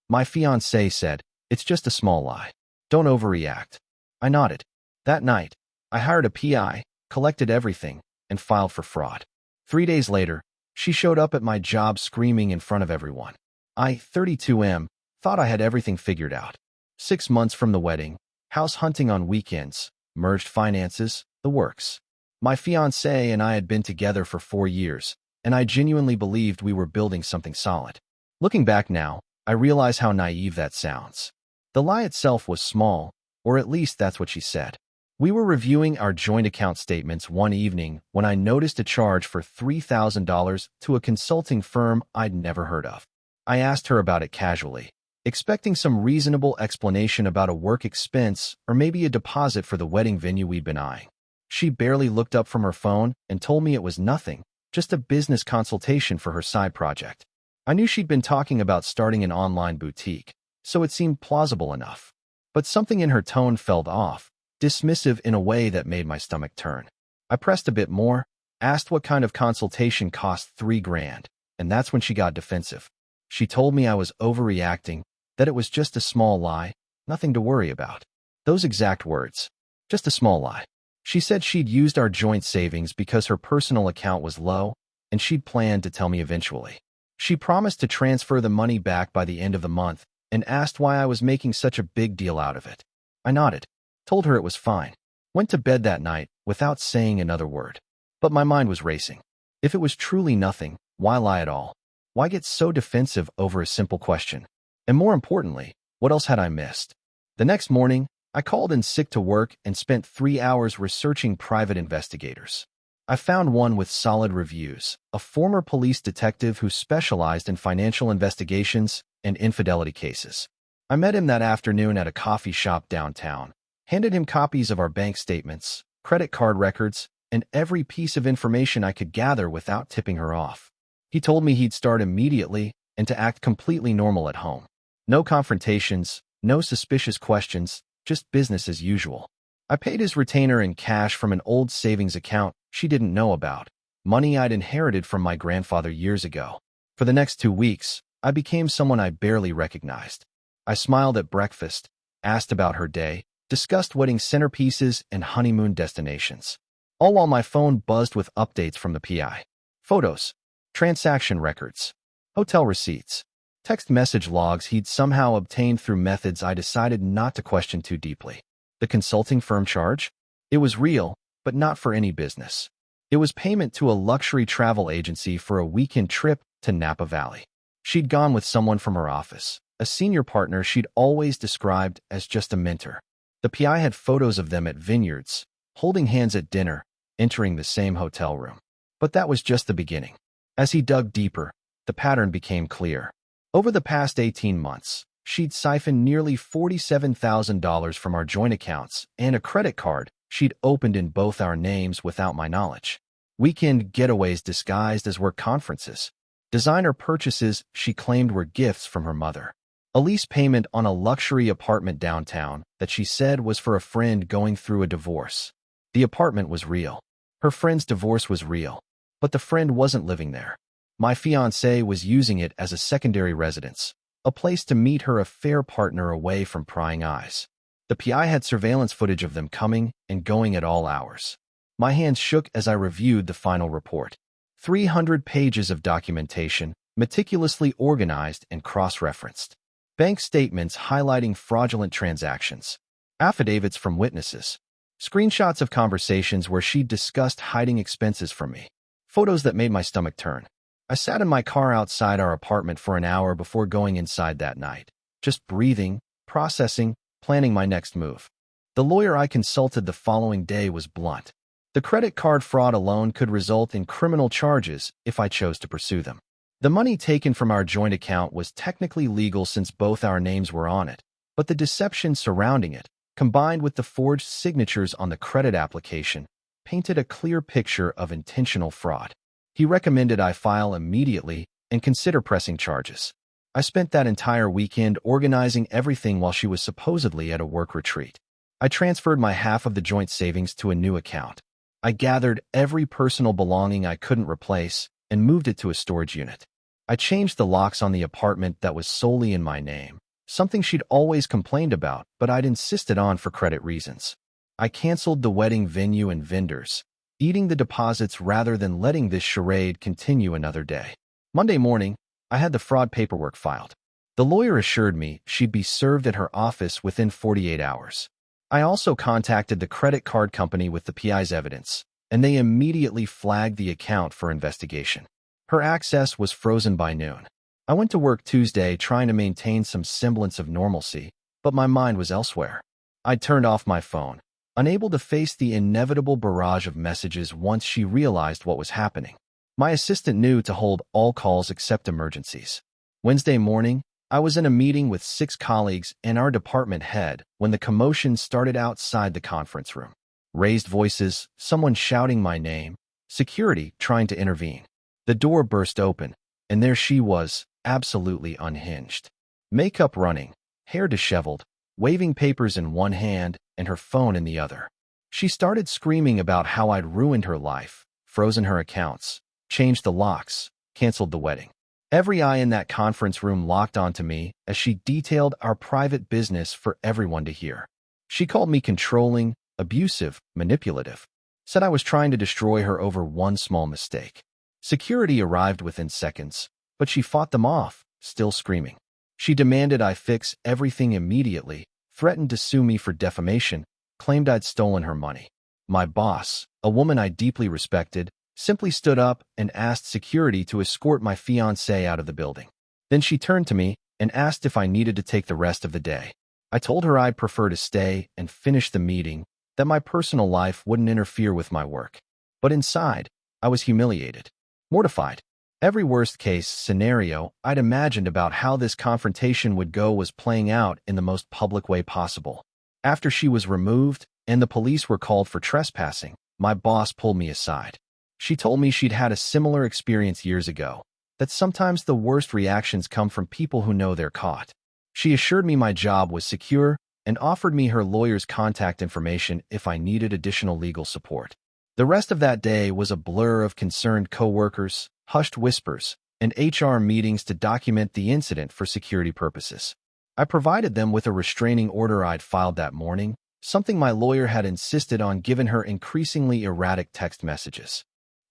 My fiancé said, "It's just a small lie. Don't overreact." I nodded. That night, I hired a PI, collected everything, and filed for fraud. 3 days later, she showed up at my job screaming in front of everyone. I, 32M, thought I had everything figured out. 6 months from the wedding, house hunting on weekends, merged finances, the works. My fiancé and I had been together for 4 years, and I genuinely believed we were building something solid. Looking back now, I realize how naive that sounds. The lie itself was small, or at least that's what she said. We were reviewing our joint account statements one evening when I noticed a charge for $3,000 to a consulting firm I'd never heard of. I asked her about it casually, expecting some reasonable explanation about a work expense or maybe a deposit for the wedding venue we'd been eyeing. She barely looked up from her phone and told me it was nothing, just a business consultation for her side project. I knew she'd been talking about starting an online boutique, so it seemed plausible enough. But something in her tone felt off, dismissive in a way that made my stomach turn. I pressed a bit more, asked what kind of consultation cost $3,000, and that's when she got defensive. She told me I was overreacting, that it was just a small lie, nothing to worry about. Those exact words. Just a small lie. She said she'd used our joint savings because her personal account was low, and she'd planned to tell me eventually. She promised to transfer the money back by the end of the month and asked why I was making such a big deal out of it. I nodded, told her it was fine, went to bed that night without saying another word. But my mind was racing. If it was truly nothing, why lie at all? Why get so defensive over a simple question? And more importantly, what else had I missed? The next morning, I called in sick to work and spent 3 hours researching private investigators. I found one with solid reviews, a former police detective who specialized in financial investigations and infidelity cases. I met him that afternoon at a coffee shop downtown, handed him copies of our bank statements, credit card records, and every piece of information I could gather without tipping her off. He told me he'd start immediately and to act completely normal at home. No confrontations, no suspicious questions, just business as usual. I paid his retainer in cash from an old savings account she didn't know about, money I'd inherited from my grandfather years ago. For the next 2 weeks, I became someone I barely recognized. I smiled at breakfast, asked about her day, discussed wedding centerpieces and honeymoon destinations, all while my phone buzzed with updates from the PI. Photos, transaction records, hotel receipts, text message logs he'd somehow obtained through methods I decided not to question too deeply. The consulting firm charge? It was real, but not for any business. It was payment to a luxury travel agency for a weekend trip to Napa Valley. She'd gone with someone from her office, a senior partner she'd always described as just a mentor. The PI had photos of them at vineyards, holding hands at dinner, entering the same hotel room. But that was just the beginning. As he dug deeper, the pattern became clear. Over the past 18 months, she'd siphoned nearly $47,000 from our joint accounts and a credit card she'd opened in both our names without my knowledge. Weekend getaways disguised as work conferences. Designer purchases she claimed were gifts from her mother. A lease payment on a luxury apartment downtown that she said was for a friend going through a divorce. The apartment was real. Her friend's divorce was real. But the friend wasn't living there. My fiancé was using it as a secondary residence, a place to meet her affair partner away from prying eyes. The PI had surveillance footage of them coming and going at all hours. My hands shook as I reviewed the final report. 300 pages of documentation, meticulously organized and cross-referenced. Bank statements highlighting fraudulent transactions. Affidavits from witnesses. Screenshots of conversations where she'd discussed hiding expenses from me. Photos that made my stomach turn. I sat in my car outside our apartment for an hour before going inside that night, just breathing, processing, planning my next move. The lawyer I consulted the following day was blunt. The credit card fraud alone could result in criminal charges if I chose to pursue them. The money taken from our joint account was technically legal since both our names were on it, but the deception surrounding it, combined with the forged signatures on the credit application, painted a clear picture of intentional fraud. He recommended I file immediately and consider pressing charges. I spent that entire weekend organizing everything while she was supposedly at a work retreat. I transferred my half of the joint savings to a new account. I gathered every personal belonging I couldn't replace and moved it to a storage unit. I changed the locks on the apartment that was solely in my name, something she'd always complained about, but I'd insisted on for credit reasons. I canceled the wedding venue and vendors, eating the deposits rather than letting this charade continue another day. Monday morning, I had the fraud paperwork filed. The lawyer assured me she'd be served at her office within 48 hours. I also contacted the credit card company with the PI's evidence, and they immediately flagged the account for investigation. Her access was frozen by noon. I went to work Tuesday trying to maintain some semblance of normalcy, but my mind was elsewhere. I turned off my phone, unable to face the inevitable barrage of messages once she realized what was happening. My assistant knew to hold all calls except emergencies. Wednesday morning, I was in a meeting with 6 colleagues and our department head when the commotion started outside the conference room. Raised voices, someone shouting my name, security trying to intervene. The door burst open, and there she was, absolutely unhinged. Makeup running, hair disheveled, waving papers in one hand and her phone in the other. She started screaming about how I'd ruined her life, frozen her accounts, changed the locks, canceled the wedding. Every eye in that conference room locked onto me as she detailed our private business for everyone to hear. She called me controlling, abusive, manipulative, said I was trying to destroy her over one small mistake. Security arrived within seconds, but she fought them off, still screaming. She demanded I fix everything immediately, threatened to sue me for defamation, claimed I'd stolen her money. My boss, a woman I deeply respected, simply stood up and asked security to escort my fiancée out of the building. Then she turned to me and asked if I needed to take the rest of the day. I told her I'd prefer to stay and finish the meeting, that my personal life wouldn't interfere with my work. But inside, I was humiliated, mortified. Every worst-case scenario I'd imagined about how this confrontation would go was playing out in the most public way possible. After she was removed and the police were called for trespassing, my boss pulled me aside. She told me she'd had a similar experience years ago, that sometimes the worst reactions come from people who know they're caught. She assured me my job was secure and offered me her lawyer's contact information if I needed additional legal support. The rest of that day was a blur of concerned coworkers, hushed whispers, and HR meetings to document the incident for security purposes. I provided them with a restraining order I'd filed that morning, something my lawyer had insisted on given her increasingly erratic text messages.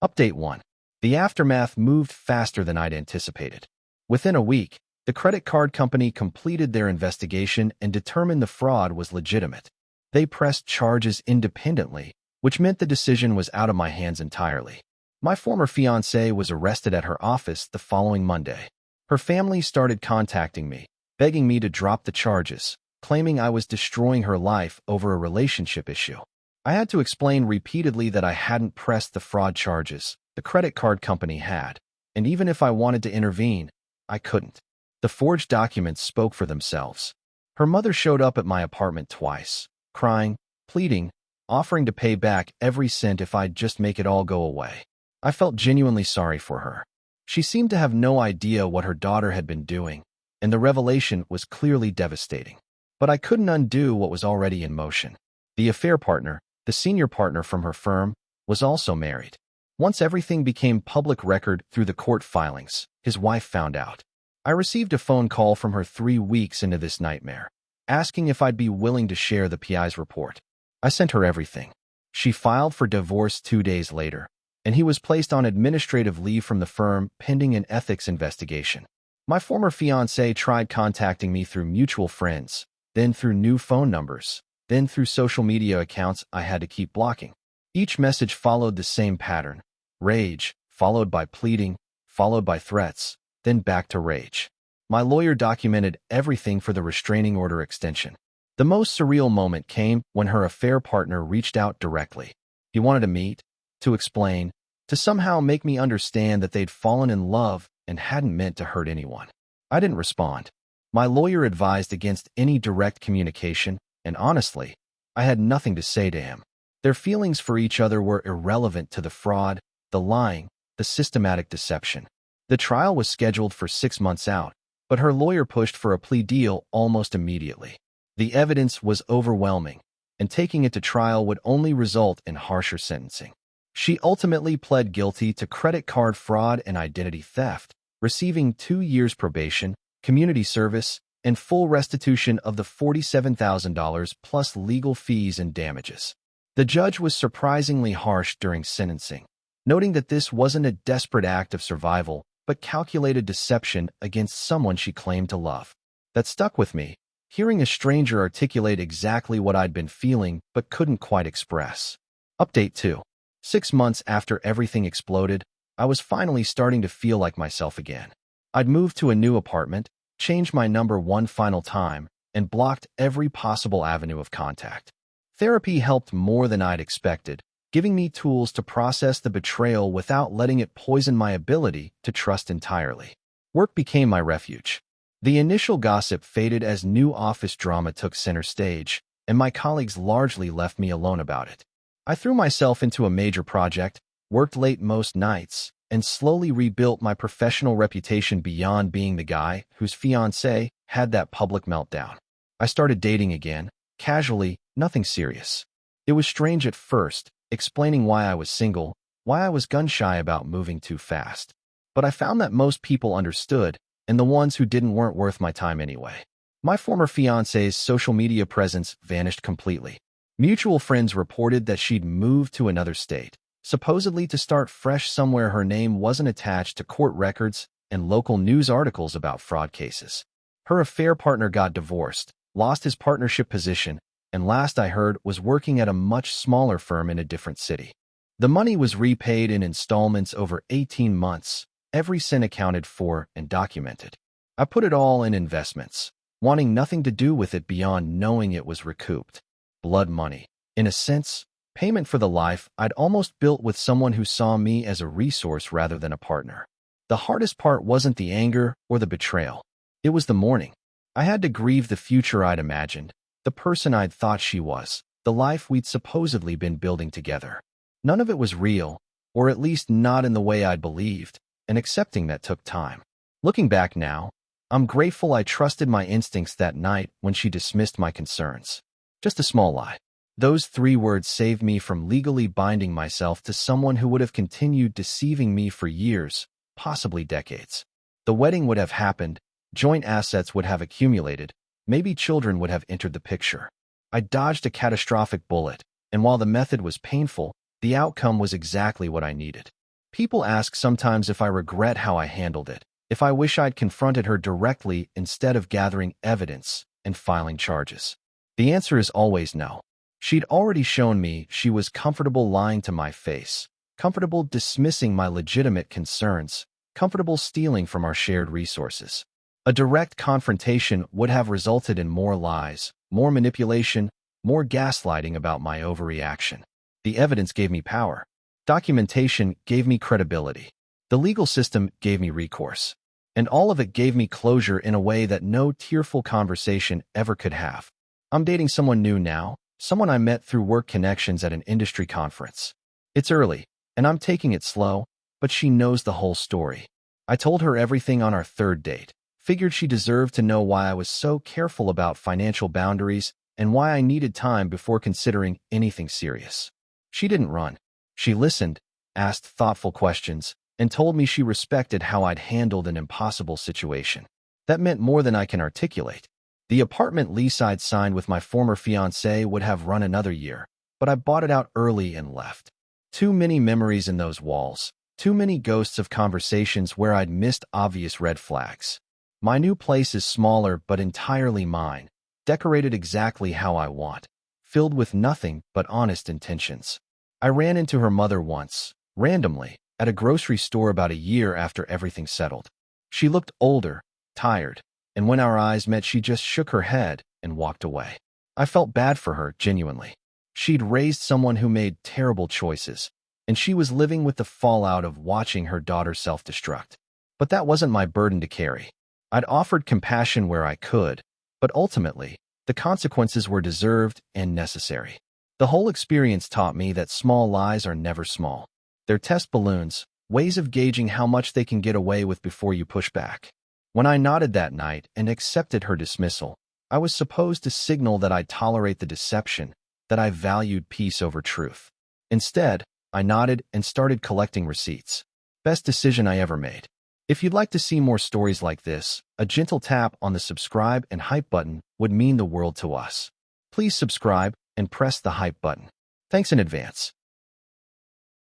Update 1. The aftermath moved faster than I'd anticipated. Within a week, the credit card company completed their investigation and determined the fraud was legitimate. They pressed charges independently, which meant the decision was out of my hands entirely. My former fiancée was arrested at her office the following Monday. Her family started contacting me, begging me to drop the charges, claiming I was destroying her life over a relationship issue. I had to explain repeatedly that I hadn't pressed the fraud charges, the credit card company had, and even if I wanted to intervene, I couldn't. The forged documents spoke for themselves. Her mother showed up at my apartment twice, crying, pleading, offering to pay back every cent if I'd just make it all go away. I felt genuinely sorry for her. She seemed to have no idea what her daughter had been doing, and the revelation was clearly devastating. But I couldn't undo what was already in motion. The affair partner, the senior partner from her firm, was also married. Once everything became public record through the court filings, his wife found out. I received a phone call from her 3 weeks into this nightmare, asking if I'd be willing to share the PI's report. I sent her everything. She filed for divorce 2 days later, and he was placed on administrative leave from the firm pending an ethics investigation. My former fiancé tried contacting me through mutual friends, then through new phone numbers, then through social media accounts I had to keep blocking. Each message followed the same pattern: rage, followed by pleading, followed by threats, then back to rage. My lawyer documented everything for the restraining order extension. The most surreal moment came when her affair partner reached out directly. He wanted to meet, to explain, to somehow make me understand that they'd fallen in love and hadn't meant to hurt anyone. I didn't respond. My lawyer advised against any direct communication, and honestly, I had nothing to say to him. Their feelings for each other were irrelevant to the fraud, the lying, the systematic deception. The trial was scheduled for 6 months out, but her lawyer pushed for a plea deal almost immediately. The evidence was overwhelming, and taking it to trial would only result in harsher sentencing. She ultimately pled guilty to credit card fraud and identity theft, receiving 2 years probation, community service, and full restitution of the $47,000 plus legal fees and damages. The judge was surprisingly harsh during sentencing, noting that this wasn't a desperate act of survival, but calculated deception against someone she claimed to love. That stuck with me, hearing a stranger articulate exactly what I'd been feeling but couldn't quite express. Update 2. 6 months after everything exploded, I was finally starting to feel like myself again. I'd moved to a new apartment, changed my number one final time, and blocked every possible avenue of contact. Therapy helped more than I'd expected, giving me tools to process the betrayal without letting it poison my ability to trust entirely. Work became my refuge. The initial gossip faded as new office drama took center stage, and my colleagues largely left me alone about it. I threw myself into a major project, worked late most nights, and slowly rebuilt my professional reputation beyond being the guy whose fiancée had that public meltdown. I started dating again, casually, nothing serious. It was strange at first, explaining why I was single, why I was gun-shy about moving too fast. But I found that most people understood, and the ones who didn't weren't worth my time anyway. My former fiancée's social media presence vanished completely. Mutual friends reported that she'd moved to another state, supposedly to start fresh somewhere her name wasn't attached to court records and local news articles about fraud cases. Her affair partner got divorced, lost his partnership position, and last I heard was working at a much smaller firm in a different city. The money was repaid in installments over 18 months, every cent accounted for and documented. I put it all in investments, wanting nothing to do with it beyond knowing it was recouped. Blood money. In a sense, payment for the life I'd almost built with someone who saw me as a resource rather than a partner. The hardest part wasn't the anger or the betrayal. It was the mourning. I had to grieve the future I'd imagined, the person I'd thought she was, the life we'd supposedly been building together. None of it was real, or at least not in the way I'd believed, and accepting that took time. Looking back now, I'm grateful I trusted my instincts that night when she dismissed my concerns. Just a small lie. Those 3 words saved me from legally binding myself to someone who would have continued deceiving me for years, possibly decades. The wedding would have happened, joint assets would have accumulated, maybe children would have entered the picture. I dodged a catastrophic bullet, and while the method was painful, the outcome was exactly what I needed. People ask sometimes if I regret how I handled it, if I wish I'd confronted her directly instead of gathering evidence and filing charges. The answer is always no. She'd already shown me she was comfortable lying to my face, comfortable dismissing my legitimate concerns, comfortable stealing from our shared resources. A direct confrontation would have resulted in more lies, more manipulation, more gaslighting about my overreaction. The evidence gave me power. Documentation gave me credibility. The legal system gave me recourse. And all of it gave me closure in a way that no tearful conversation ever could have. I'm dating someone new now, someone I met through work connections at an industry conference. It's early, and I'm taking it slow, but she knows the whole story. I told her everything on our 3rd date, figured she deserved to know why I was so careful about financial boundaries and why I needed time before considering anything serious. She didn't run. She listened, asked thoughtful questions, and told me she respected how I'd handled an impossible situation. That meant more than I can articulate. The apartment lease I'd signed with my former fiancée would have run another year, but I bought it out early and left. Too many memories in those walls, too many ghosts of conversations where I'd missed obvious red flags. My new place is smaller but entirely mine, decorated exactly how I want, filled with nothing but honest intentions. I ran into her mother once, randomly, at a grocery store about a year after everything settled. She looked older, tired, and when our eyes met she just shook her head and walked away. I felt bad for her, genuinely. She'd raised someone who made terrible choices, and she was living with the fallout of watching her daughter self-destruct. But that wasn't my burden to carry. I'd offered compassion where I could, but ultimately, the consequences were deserved and necessary. The whole experience taught me that small lies are never small. They're test balloons, ways of gauging how much they can get away with before you push back. When I nodded that night and accepted her dismissal, I was supposed to signal that I'd tolerate the deception, that I valued peace over truth. Instead, I nodded and started collecting receipts. Best decision I ever made. If you'd like to see more stories like this, a gentle tap on the subscribe and hype button would mean the world to us. Please subscribe and press the hype button. Thanks in advance.